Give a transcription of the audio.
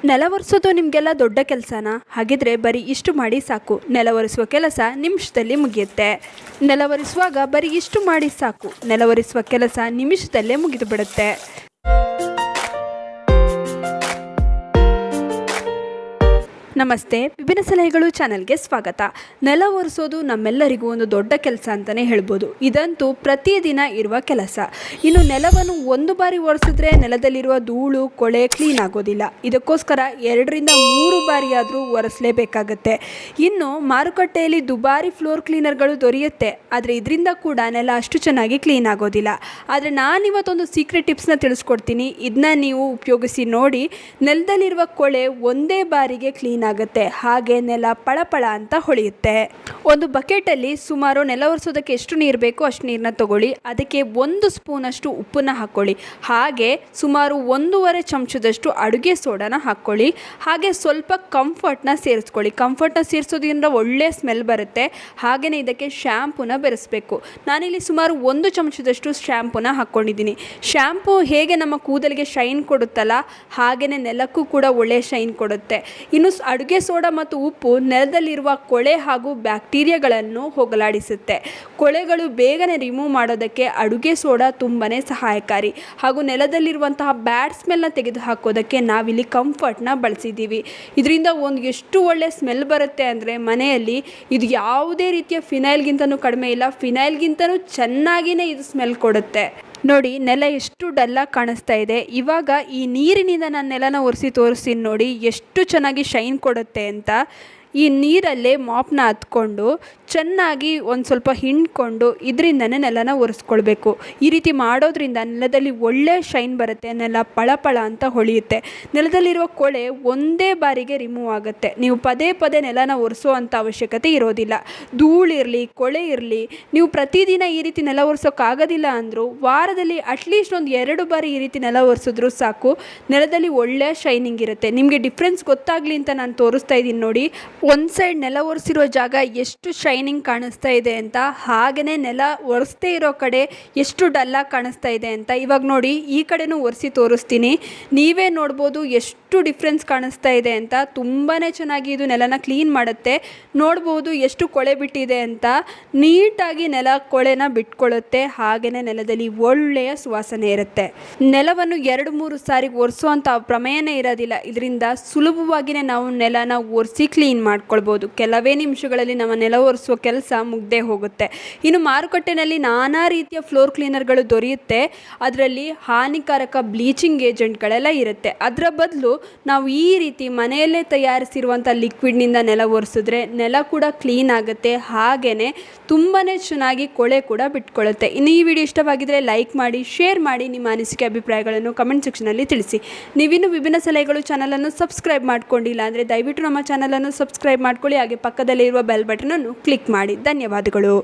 ನೆಲ ಒರೆಸೋದು ನಿಮಗೆಲ್ಲ ದೊಡ್ಡ ಕೆಲಸನಾ? ಹಾಗಿದ್ರೆ ಬರೀ ಇಷ್ಟು ಮಾಡಿ ಸಾಕು. ನೆಲ ಒರೆಸುವ ಕೆಲಸ ನಿಮಿಷದಲ್ಲಿ ಮುಗಿಯುತ್ತೆ. ನೆಲ ಒರೆಸುವಾಗ ಬರೀ ಇಷ್ಟು ಮಾಡಿ ಸಾಕು. ನೆಲ ಒರೆಸುವ ಕೆಲಸ ನಿಮಿಷದಲ್ಲೇ ಮುಗಿದು ಬಿಡುತ್ತೆ. ನಮಸ್ತೆ, ವಿಭಿನ್ನ ಸಲಹೆಗಳು ಚಾನೆಲ್ಗೆ ಸ್ವಾಗತ. ನೆಲ ಒರೆಸೋದು ನಮ್ಮೆಲ್ಲರಿಗೂ ಒಂದು ದೊಡ್ಡ ಕೆಲಸ ಅಂತಲೇ ಹೇಳ್ಬೋದು. ಇದಂತೂ ಪ್ರತಿದಿನ ಇರುವ ಕೆಲಸ. ಇನ್ನು ನೆಲವನ್ನು ಒಂದು ಬಾರಿ ಒರೆಸಿದ್ರೆ ನೆಲದಲ್ಲಿರುವ ಧೂಳು ಕೊಳೆ ಕ್ಲೀನ್ ಆಗೋದಿಲ್ಲ. ಇದಕ್ಕೋಸ್ಕರ 2-3 ಬಾರಿ ಆದರೂ ಒರೆಸಲೇಬೇಕಾಗತ್ತೆ. ಇನ್ನು ಮಾರುಕಟ್ಟೆಯಲ್ಲಿ ದುಬಾರಿ ಫ್ಲೋರ್ ಕ್ಲೀನರ್ಗಳು ದೊರೆಯುತ್ತೆ, ಆದರೆ ಇದರಿಂದ ಕೂಡ ನೆಲ ಅಷ್ಟು ಚೆನ್ನಾಗಿ ಕ್ಲೀನ್ ಆಗೋದಿಲ್ಲ. ಆದರೆ ನಾನಿವತ್ತೊಂದು ಸೀಕ್ರೆಟ್ ಟಿಪ್ಸ್ನ ತಿಳಿಸ್ಕೊಡ್ತೀನಿ. ಇದನ್ನ ನೀವು ಉಪಯೋಗಿಸಿ ನೋಡಿ. ನೆಲದಲ್ಲಿರುವ ಕೊಳೆ ಒಂದೇ ಬಾರಿಗೆ ಕ್ಲೀನ್ ಆಗುತ್ತೆ, ಹಾಗೆ ನೆಲ ಪಳಪಳ ಅಂತ ಹೊಳೆಯುತ್ತೆ. ಒಂದು ಬಕೆಟಲ್ಲಿ ಸುಮಾರು ನೆಲ ಒರೆಸೋದಕ್ಕೆ ಎಷ್ಟು ನೀರು ಬೇಕೋ ಅಷ್ಟು ನೀರನ್ನ ತಗೊಳ್ಳಿ. ಅದಕ್ಕೆ 1 ಸ್ಪೂನಷ್ಟು ಉಪ್ಪನ್ನ ಹಾಕ್ಕೊಳ್ಳಿ. ಹಾಗೆ ಸುಮಾರು 1.5 ಚಮಚದಷ್ಟು ಅಡುಗೆ ಸೋಡಾನ ಹಾಕ್ಕೊಳ್ಳಿ. ಹಾಗೆ ಸ್ವಲ್ಪ ಕಂಫರ್ಟ್ನ ಸೇರಿಸ್ಕೊಳ್ಳಿ. ಕಂಫರ್ಟ್ನ ಸೇರಿಸೋದ್ರಿಂದ ಒಳ್ಳೆ ಸ್ಮೆಲ್ ಬರುತ್ತೆ. ಹಾಗೆಯೇ ಇದಕ್ಕೆ ಶ್ಯಾಂಪೂನ ಬೆರೆಸಬೇಕು. ನಾನಿಲ್ಲಿ ಸುಮಾರು 1 ಚಮಚದಷ್ಟು ಶ್ಯಾಂಪೂನ ಹಾಕ್ಕೊಂಡಿದ್ದೀನಿ. ಶ್ಯಾಂಪೂ ಹೇಗೆ ನಮ್ಮ ಕೂದಲಿಗೆ ಶೈನ್ ಕೊಡುತ್ತಲ್ಲ, ಹಾಗೆಯೇ ನೆಲಕ್ಕೂ ಕೂಡ ಒಳ್ಳೆಯ ಶೈನ್ ಕೊಡುತ್ತೆ. ಇನ್ನು ಅಡುಗೆ ಸೋಡಾ ಮತ್ತು ಉಪ್ಪು ನೆಲದಲ್ಲಿರುವ ಕೊಳೆ ಹಾಗೂ ಬ್ಯಾಕ್ಟೀರಿಯಾಗಳನ್ನು ಹೋಗಲಾಡಿಸುತ್ತೆ. ಕೊಳೆಗಳು ಬೇಗನೆ ರಿಮೂವ್ ಮಾಡೋದಕ್ಕೆ ಅಡುಗೆ ಸೋಡಾ ತುಂಬಾ ಸಹಾಯಕಾರಿ. ಹಾಗೂ ನೆಲದಲ್ಲಿರುವಂತಹ ಬ್ಯಾಡ್ ಸ್ಮೆಲ್ನ ತೆಗೆದು ಹಾಕೋದಕ್ಕೆ ನಾವಿಲ್ಲಿ ಕಂಫರ್ಟ್ನ ಬಳಸಿದ್ದೀವಿ. ಇದರಿಂದ ಎಷ್ಟು ಒಳ್ಳೆ ಸ್ಮೆಲ್ ಬರುತ್ತೆ ಅಂದರೆ ಮನೆಯಲ್ಲಿ ಇದು ಯಾವುದೇ ರೀತಿಯ ಫಿನೈಲ್ಗಿಂತನೂ ಕಡಿಮೆ ಇಲ್ಲ. ಫಿನೈಲ್ಗಿಂತನೂ ಚೆನ್ನಾಗಿಯೇ ಇದು ಸ್ಮೆಲ್ ಕೊಡುತ್ತೆ. ನೋಡಿ, ನೆಲ ಎಷ್ಟು ಡಲ್ಲಾಗಿ ಕಾಣಿಸ್ತಾ ಇದೆ. ಇವಾಗ ಈ ನೀರಿನಿಂದ ನಾನು ನೆಲನ ಒರೆಸಿ ತೋರಿಸ್ತೀನಿ ನೋಡಿ ಎಷ್ಟು ಚೆನ್ನಾಗಿ ಶೈನ್ ಕೊಡುತ್ತೆ ಅಂತ. ಈ ನೀರಲ್ಲೇ ಮಾಪ್ನ ಹತ್ಕೊಂಡು ಚೆನ್ನಾಗಿ ಒಂದು ಸ್ವಲ್ಪ ಹಿಂಡ್ಕೊಂಡು ಇದರಿಂದನೇ ನೆಲನ ಒರೆಸ್ಕೊಳ್ಬೇಕು. ಈ ರೀತಿ ಮಾಡೋದ್ರಿಂದ ನೆಲದಲ್ಲಿ ಒಳ್ಳೆ ಶೈನ್ ಬರುತ್ತೆ. ನೆಲ ಪಳಪಳ ಅಂತ ಹೊಳೆಯುತ್ತೆ. ನೆಲದಲ್ಲಿರುವ ಕೊಳೆ ಒಂದೇ ಬಾರಿಗೆ ರಿಮೂವ್ ಆಗುತ್ತೆ. ನೀವು ಪದೇ ಪದೇ ನೆಲನ ಒರೆಸೋ ಅಂಥ ಅವಶ್ಯಕತೆ ಇರೋದಿಲ್ಲ. ಧೂಳಿರಲಿ, ಕೊಳೆ ಇರಲಿ, ನೀವು ಪ್ರತಿದಿನ ಈ ರೀತಿ ನೆಲ ಒರೆಸೋಕ್ಕಾಗೋದಿಲ್ಲ ಅಂದರೂ ವಾರದಲ್ಲಿ ಅಟ್ಲೀಸ್ಟ್ ಒಂದು 2 ಬಾರಿ ಈ ರೀತಿ ನೆಲ ಒರೆಸಿದ್ರೂ ಸಾಕು. ನೆಲದಲ್ಲಿ ಒಳ್ಳೆ ಶೈನಿಂಗ್ ಇರುತ್ತೆ. ನಿಮಗೆ ಡಿಫ್ರೆನ್ಸ್ ಗೊತ್ತಾಗಲಿ ಅಂತ ನಾನು ತೋರಿಸ್ತಾ ಇದ್ದೀನಿ ನೋಡಿ. ಒಂದು ಸೈಡ್ ನೆಲ ಒರೆಸಿರೋ ಜಾಗ ಎಷ್ಟು ಶೈನಿಂಗ್ ಕಾಣಿಸ್ತಾ ಇದೆ ಅಂತ, ಹಾಗೆಯೇ ನೆಲ ಒರೆಸದೇ ಇರೋ ಕಡೆ ಎಷ್ಟು ಡಲ್ಲಾಗಿ ಕಾಣಿಸ್ತಾ ಇದೆ ಅಂತ. ಇವಾಗ ನೋಡಿ, ಈ ಕಡೆನೂ ಒರೆಸಿ ತೋರಿಸ್ತೀನಿ. ನೀವೇ ನೋಡ್ಬೋದು ಎಷ್ಟು ಡಿಫ್ರೆನ್ಸ್ ಕಾಣಿಸ್ತಾ ಇದೆ ಅಂತ. ತುಂಬಾ ಚೆನ್ನಾಗಿ ಇದು ನೆಲನ ಕ್ಲೀನ್ ಮಾಡುತ್ತೆ. ನೋಡ್ಬೋದು ಎಷ್ಟು ಕೊಳೆ ಬಿಟ್ಟಿದೆ ಅಂತ. ನೀಟಾಗಿ ನೆಲ ಕೊಳೆನ ಬಿಟ್ಕೊಳ್ಳುತ್ತೆ. ಹಾಗೆಯೇ ನೆಲದಲ್ಲಿ ಒಳ್ಳೆಯ ಸುವಾಸನೆ ಇರುತ್ತೆ. ನೆಲವನ್ನು 2-3 ಸಾರಿ ಒರೆಸೋ ಅಂಥ ಪ್ರಮೇಯನೇ ಇರೋದಿಲ್ಲ. ಇದರಿಂದ ಸುಲಭವಾಗಿಯೇ ನಾವು ನೆಲನ ಒರೆಸಿ ಕ್ಲೀನ್ ಮಾಡ್ಕೊಳ್ಬೋದು. ಕೆಲವೇ ನಿಮಿಷಗಳಲ್ಲಿ ನಮ್ಮ ನೆಲ ಒರೆಸುವ ಕೆಲಸ ಮುಗ್ದೇ ಹೋಗುತ್ತೆ. ಇನ್ನು ಮಾರುಕಟ್ಟೆಯಲ್ಲಿ ನಾನಾ ರೀತಿಯ ಫ್ಲೋರ್ ಕ್ಲೀನರ್ಗಳು ದೊರೆಯುತ್ತೆ. ಅದರಲ್ಲಿ ಹಾನಿಕಾರಕ ಬ್ಲೀಚಿಂಗ್ ಏಜೆಂಟ್ಗಳೆಲ್ಲ ಇರುತ್ತೆ. ಅದರ ಬದಲು ನಾವು ಈ ರೀತಿ ಮನೆಯಲ್ಲೇ ತಯಾರಿಸಿರುವಂಥ ಲಿಕ್ವಿಡ್ನಿಂದ ನೆಲ ಒರೆಸಿದ್ರೆ ನೆಲ ಕೂಡ ಕ್ಲೀನ್ ಆಗುತ್ತೆ. ಹಾಗೆಯೇ ತುಂಬಾ ಚೆನ್ನಾಗಿ ಕೊಳೆ ಕೂಡ ಬಿಟ್ಕೊಳ್ಳುತ್ತೆ. ಇನ್ನು ಈ ವಿಡಿಯೋ ಇಷ್ಟವಾಗಿದ್ದರೆ ಲೈಕ್ ಮಾಡಿ, ಶೇರ್ ಮಾಡಿ. ನಿಮ್ಮ ಅನಿಸಿಕೆ ಅಭಿಪ್ರಾಯಗಳನ್ನು ಕಮೆಂಟ್ ಸೆಕ್ಷನಲ್ಲಿ ತಿಳಿಸಿ. ನೀವಿನ್ನು ವಿಭಿನ್ನ ಸಲಹೆಗಳು ಚಾನಲನ್ನು ಸಬ್ಸ್ಕ್ರೈಬ್ ಮಾಡ್ಕೊಂಡಿಲ್ಲ ಅಂದರೆ ದಯವಿಟ್ಟು ನಮ್ಮ ಚಾನಲನ್ನು ಸಬ್ಸ್ಕ್ರೈಬ್ ಮಾಡ್ಕೊಳ್ಳಿ. ಹಾಗೆ ಪಕ್ಕದಲ್ಲೇ ಇರುವ ಬೆಲ್ ಬಟನನ್ನು ಕ್ಲಿಕ್ ಮಾಡಿ. ಧನ್ಯವಾದಗಳು.